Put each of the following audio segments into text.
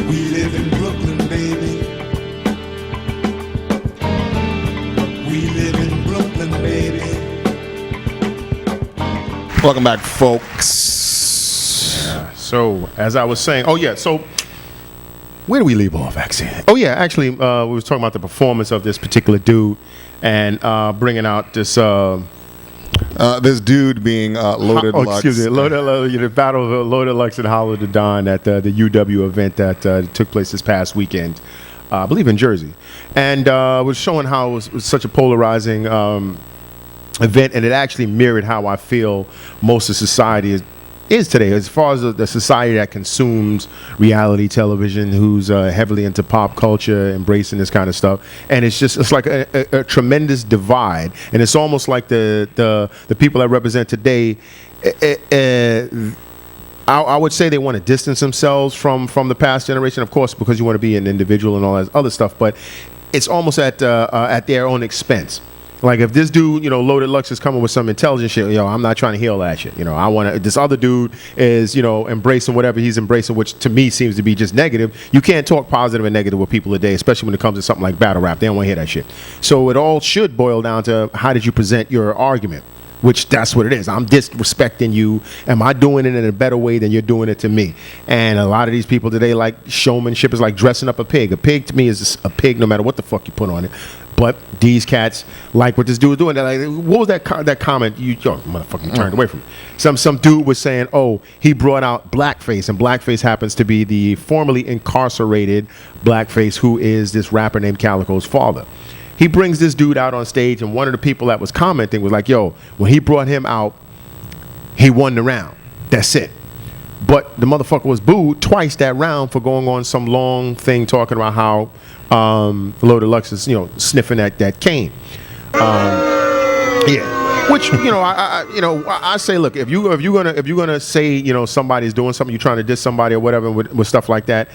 We live in Brooklyn, baby. We live in Brooklyn, baby. Welcome back, folks. So, as I was saying, so where do we leave off, actually? Actually, we was talking about the performance of this particular dude and bringing out this... this dude being Loaded Lux. Excuse me, the battle of Loaded Lux and Hollow the Don at the UW event that took place this past weekend, I believe in Jersey. And was showing how it was such a polarizing event, and it actually mirrored how I feel most of society is today, as far as the society that consumes reality television, who's heavily into pop culture, embracing this kind of stuff. And it's like a tremendous divide, and it's almost like the people that represent today, I would say they want to distance themselves from the past generation, of course, because you want to be an individual and all that other stuff, but it's almost at their own expense. Like if this dude, Loaded Lux is coming with some intelligent shit, I'm not trying to heal that shit. I want to. This other dude is, embracing whatever he's embracing, which to me seems to be just negative. You can't talk positive and negative with people today, especially when it comes to something like battle rap. They don't want to hear that shit. So it all should boil down to how did you present your argument, which that's what it is. I'm disrespecting you. Am I doing it in a better way than you're doing it to me? And a lot of these people today, like showmanship is like dressing up a pig. A pig to me is a pig no matter what the fuck you put on it. But these cats like what this dude was doing. They're like, what was that comment? You motherfucking turned away from it. Some dude was saying, he brought out blackface, and blackface happens to be the formerly incarcerated blackface who is this rapper named Calico's father. He brings this dude out on stage, and one of the people that was commenting was like, when he brought him out, he won the round. That's it. But the motherfucker was booed twice that round for going on some long thing talking about how Loaded Lux is, sniffing at that cane. Which I say, look, if you're gonna say somebody's doing something, you're trying to diss somebody or whatever with stuff like that,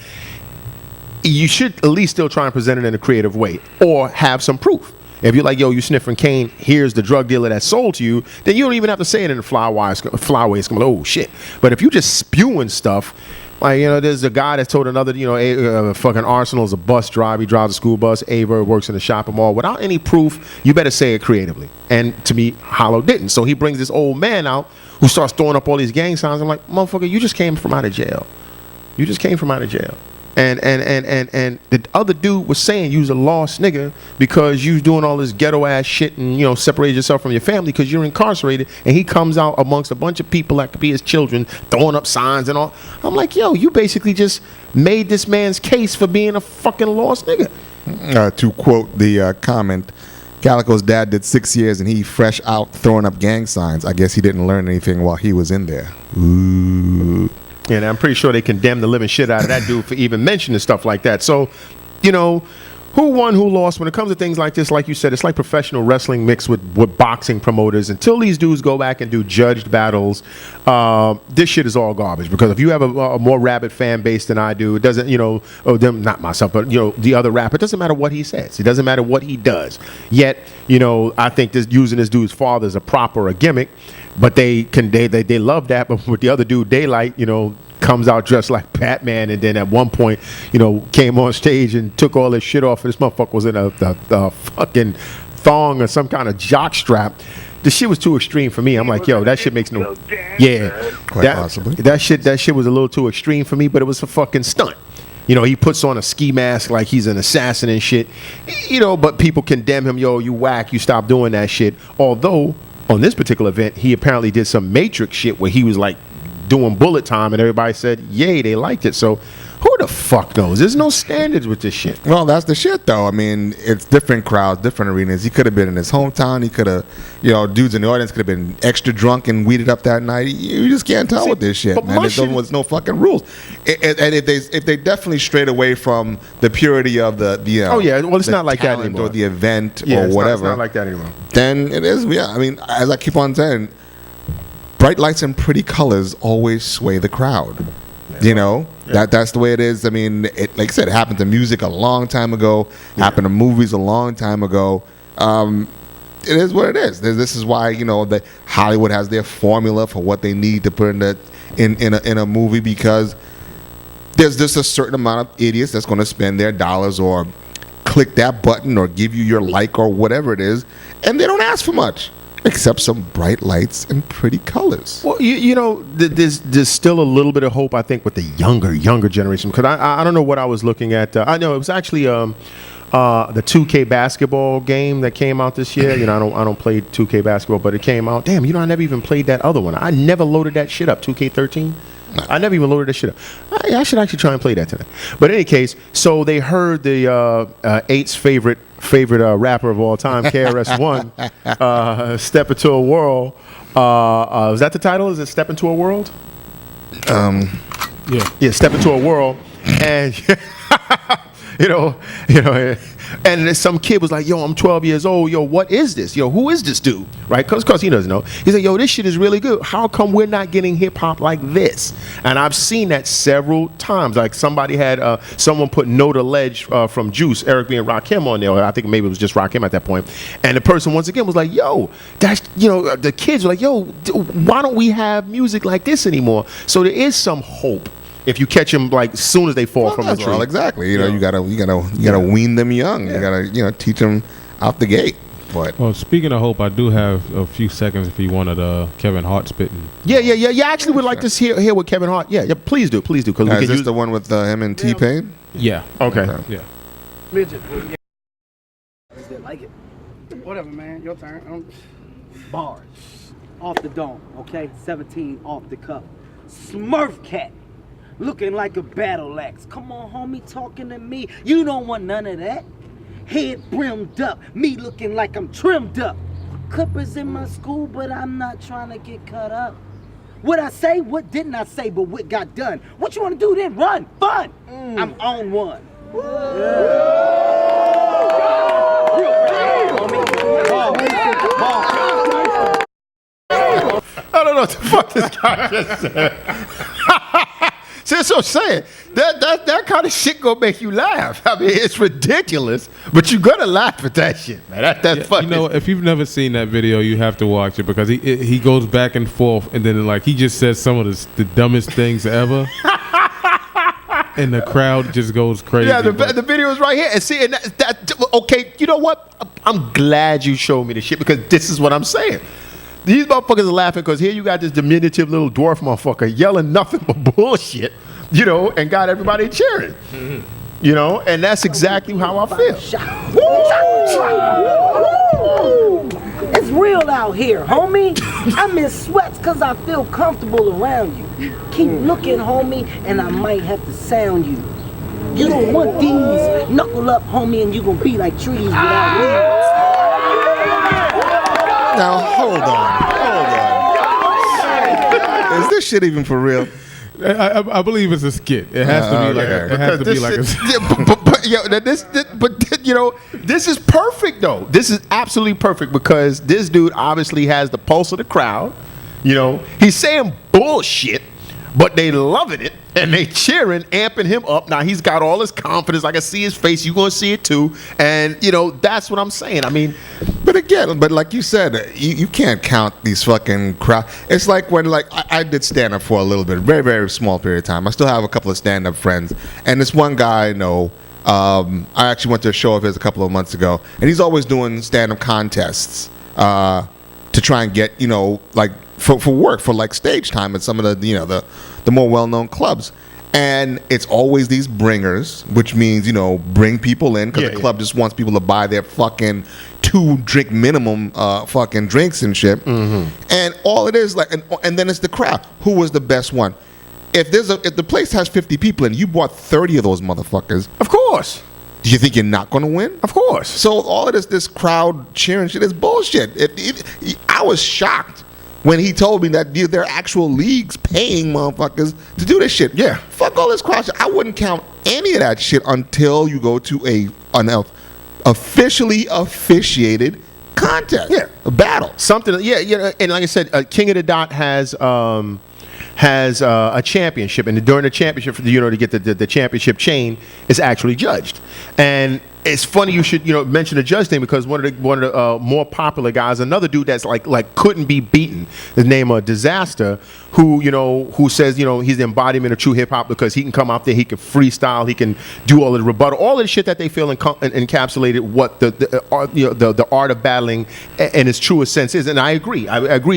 you should at least still try and present it in a creative way or have some proof. If you're like, you sniffing cane, here's the drug dealer that sold to you, then you don't even have to say it in a flyway. It's going to oh, shit. But if you just spewing stuff, like, there's a guy that told another, fucking Arsenal's a bus driver. He drives a school bus. Ava works in a shopping mall. Without any proof, you better say it creatively. And to me, Hollow didn't. So he brings this old man out who starts throwing up all these gang signs. I'm like, motherfucker, you just came from out of jail. And the other dude was saying you was a lost nigga because you was doing all this ghetto ass shit and separated yourself from your family because you're incarcerated. And he comes out amongst a bunch of people that could be his children throwing up signs and all. I'm like, you basically just made this man's case for being a fucking lost nigga. To quote the comment, Calico's dad did 6 years and he fresh out throwing up gang signs. I guess he didn't learn anything while he was in there. Ooh. And I'm pretty sure they condemned the living shit out of that dude for even mentioning stuff like that. So, who won, who lost? When it comes to things like this, like you said, it's like professional wrestling mixed with boxing promoters. Until these dudes go back and do judged battles, this shit is all garbage. Because if you have a more rabid fan base than I do, it doesn't, them, not myself, but, the other rapper, it doesn't matter what he says. It doesn't matter what he does. Yet, I think using this dude's father is a prop or a gimmick. But they love that. But with the other dude, Daylight, comes out dressed like Batman, and then at one point, came on stage and took all his shit off. And this motherfucker was in a fucking thong or some kind of jock strap. The shit was too extreme for me. I'm like, that shit makes no. Yeah, quite possibly. That shit was a little too extreme for me. But it was a fucking stunt. He puts on a ski mask like he's an assassin and shit. But people condemn him. You whack. You stop doing that shit. Although on this particular event, he apparently did some Matrix shit where he was like doing bullet time, and everybody said, yay, they liked it. So who the fuck knows? There's no standards with this shit. Well, that's the shit, though. I mean, it's different crowds, different arenas. He could have been in his hometown. He could have, dudes in the audience could have been extra drunk and weeded up that night. You just can't tell with this shit, man. There's no fucking rules. And if they definitely strayed away from the purity of the it's not like that anymore, or the event or whatever. It's not like that anymore. Then it is. Yeah, I mean, as I keep on saying, bright lights and pretty colors always sway the crowd. That's the way it is. I mean, like I said, it happened to music a long time ago. Happened to movies a long time ago. It is what it is. This is why that Hollywood has their formula for what they need to put in a movie, because there's just a certain amount of idiots that's going to spend their dollars or click that button or give you your like or whatever it is, and they don't ask for much except some bright lights and pretty colors. Well, there's still a little bit of hope, I think, with the younger generation, because I don't know what I was looking at. I know it was actually the 2K basketball game that came out this year. I don't play 2K basketball, but it came out. Damn, I never even played that other one. I never loaded that shit up. 2K13. I never even loaded that shit up. I should actually try and play that tonight. But in any case, so they heard the 8's favorite rapper of all time, KRS-One, Step Into a World. Is that the title? Is it Step Into a World? Yeah, Step Into a World. And and some kid was like, yo, I'm 12 years old. Yo, what is this? Yo, who is this dude? Right? Because he doesn't know. He's like, yo, this shit is really good. How come we're not getting hip hop like this? And I've seen that several times. Like somebody had someone put No to Ledge from Juice, Eric B. and Rakim on there. I think maybe it was just Rakim at that point. And the person once again was like, yo, that's, the kids were like, yo, why don't we have music like this anymore? So there is some hope. If you catch them like as soon as they fall from the tree, well, exactly. You gotta wean them young. Yeah. You gotta teach them out the gate. But well, speaking of hope, I do have a few seconds if you wanted Kevin Hart spitting. Yeah. I actually would like to hear what Kevin Hart. Yeah. Please do. Because is this the one with him and T-Pain? Yeah. Okay. Yeah. Midget. Like it. Whatever, man. Your turn. Bars. Off the dome, okay? 17 off the cup. Smurf cat. Looking like a battle axe. Come on, homie, talking to me. You don't want none of that. Head brimmed up. Me looking like I'm trimmed up. Clippers in my school, but I'm not trying to get cut up. What I say? What didn't I say? But what got done? What you want to do then? Run. Fun. I'm on one. I don't know what the fuck this guy just said. See, that's what I'm saying. That kind of shit gonna make you laugh. I mean, it's ridiculous, but you're gonna laugh at that shit, man. That's funny. If you've never seen that video, you have to watch it because he goes back and forth, and then like he just says some of the dumbest things ever, and the crowd just goes crazy. Yeah, the video is right here, and see, and okay, you know what? I'm glad you showed me the shit because this is what I'm saying. These motherfuckers are laughing because here you got this diminutive little dwarf motherfucker yelling nothing but bullshit, and got everybody cheering. Mm-hmm. And that's exactly how I feel. It's real out here, homie. I'm in sweats because I feel comfortable around you. Keep looking, homie, and I might have to sound you. You don't want these. Knuckle up, homie, and you gonna be like trees without leaves. Now, hold on. Is this shit even for real? I believe it's a skit. It has to be like a, it has to be like a. This is perfect though. This is absolutely perfect because this dude obviously has the pulse of the crowd. He's saying bullshit, but they loving it and they cheering, amping him up. Now he's got all his confidence. I can see his face. You're gonna see it too. And that's what I'm saying. I mean, but again, like you said, you can't count these fucking crowd. It's like when I did stand up for a little bit, very very small period of time. I still have a couple of stand up friends, and this one guy I know. I actually went to a show of his a couple of months ago, and he's always doing stand up contests to try and get for work for like stage time at some of the more well-known clubs. And it's always these bringers, which means bring people in because the club just wants people to buy their fucking 2-drink minimum fucking drinks and shit. Mm-hmm. And all it is and then it's the crowd. Who was the best one? If the place has 50 people and you bought 30 of those motherfuckers, of course. Do you think you're not going to win? Of course. So all of this crowd cheering shit is bullshit. I was shocked when he told me that there are actual leagues paying motherfuckers to do this shit. Yeah. Fuck all this crowd shit. I wouldn't count any of that shit until you go to an officially officiated contest. Yeah. A battle. Something. Yeah. And like I said, King of the Dot has a championship, and during the championship, to get the championship chain is actually judged. And it's funny you should mention the judge thing, because one of the more popular guys, another dude that's like couldn't be beaten, his name Disaster, who says he's the embodiment of true hip hop because he can come out there, he can freestyle, he can do all of the rebuttal, all of the shit that they feel encapsulated what the art of battling in its truest sense is. And I agree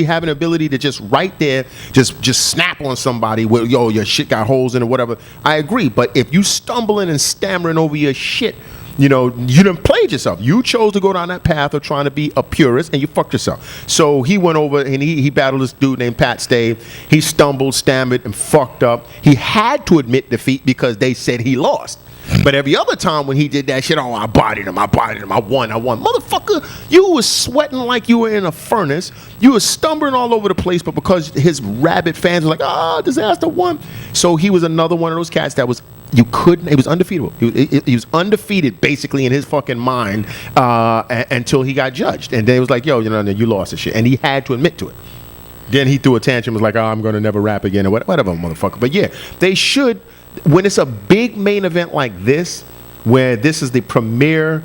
having the ability to just right there just snap on somebody with your shit got holes in it or whatever, I agree. But if you stumbling and stammering over your shit, you done played yourself. You chose to go down that path of trying to be a purist, and you fucked yourself. So he went over and he battled this dude named Pat Stave. He stumbled, stammered, and fucked up. He had to admit defeat because they said he lost. But every other time when he did that shit, I bodied him, I won. Motherfucker, you was sweating like you were in a furnace. You was stumbling all over the place, but because his rabid fans were like, Disaster won. So he was another one of those cats that was, it was undefeatable. He was undefeated basically in his fucking mind until he got judged. And then it was like, you lost this shit. And he had to admit to it. Then he threw a tantrum, was like, I'm going to never rap again or whatever, motherfucker. But yeah, they should, when it's a big main event like this, where this is the premier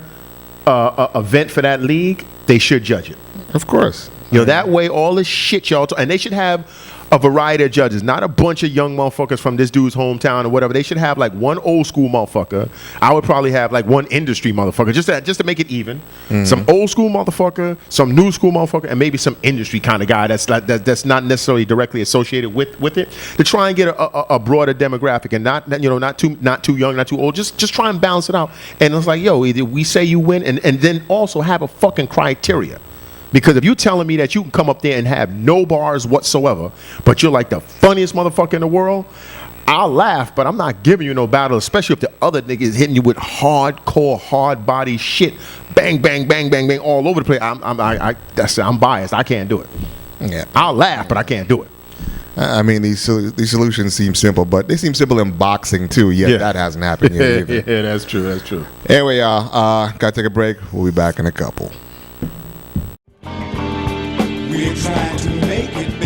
event for that league, they should judge it. Of course. That way all this shit y'all and they should have a variety of judges, not a bunch of young motherfuckers from this dude's hometown or whatever. They should have like one old school motherfucker. I would probably have like one industry motherfucker, just to make it even. Mm-hmm. Some old school motherfucker, some new school motherfucker, and maybe some industry kind of guy that's not necessarily directly associated with it, to try and get a broader demographic, and not too young, not too old. Just try and balance it out. And it's like, either we say you win, and then also have a fucking criteria. Because if you're telling me that you can come up there and have no bars whatsoever, but you're like the funniest motherfucker in the world, I'll laugh, but I'm not giving you no battle, especially if the other nigga is hitting you with hardcore, hard body shit. Bang, bang, bang, bang, bang, all over the place. I'm biased. I can't do it. Yeah. I'll laugh, but I can't do it. I mean, these solutions seem simple, but they seem simple in boxing too. Yet that hasn't happened yet either. Yeah, that's true. Anyway, y'all, gotta take a break. We'll be back in a couple. We're trying to make it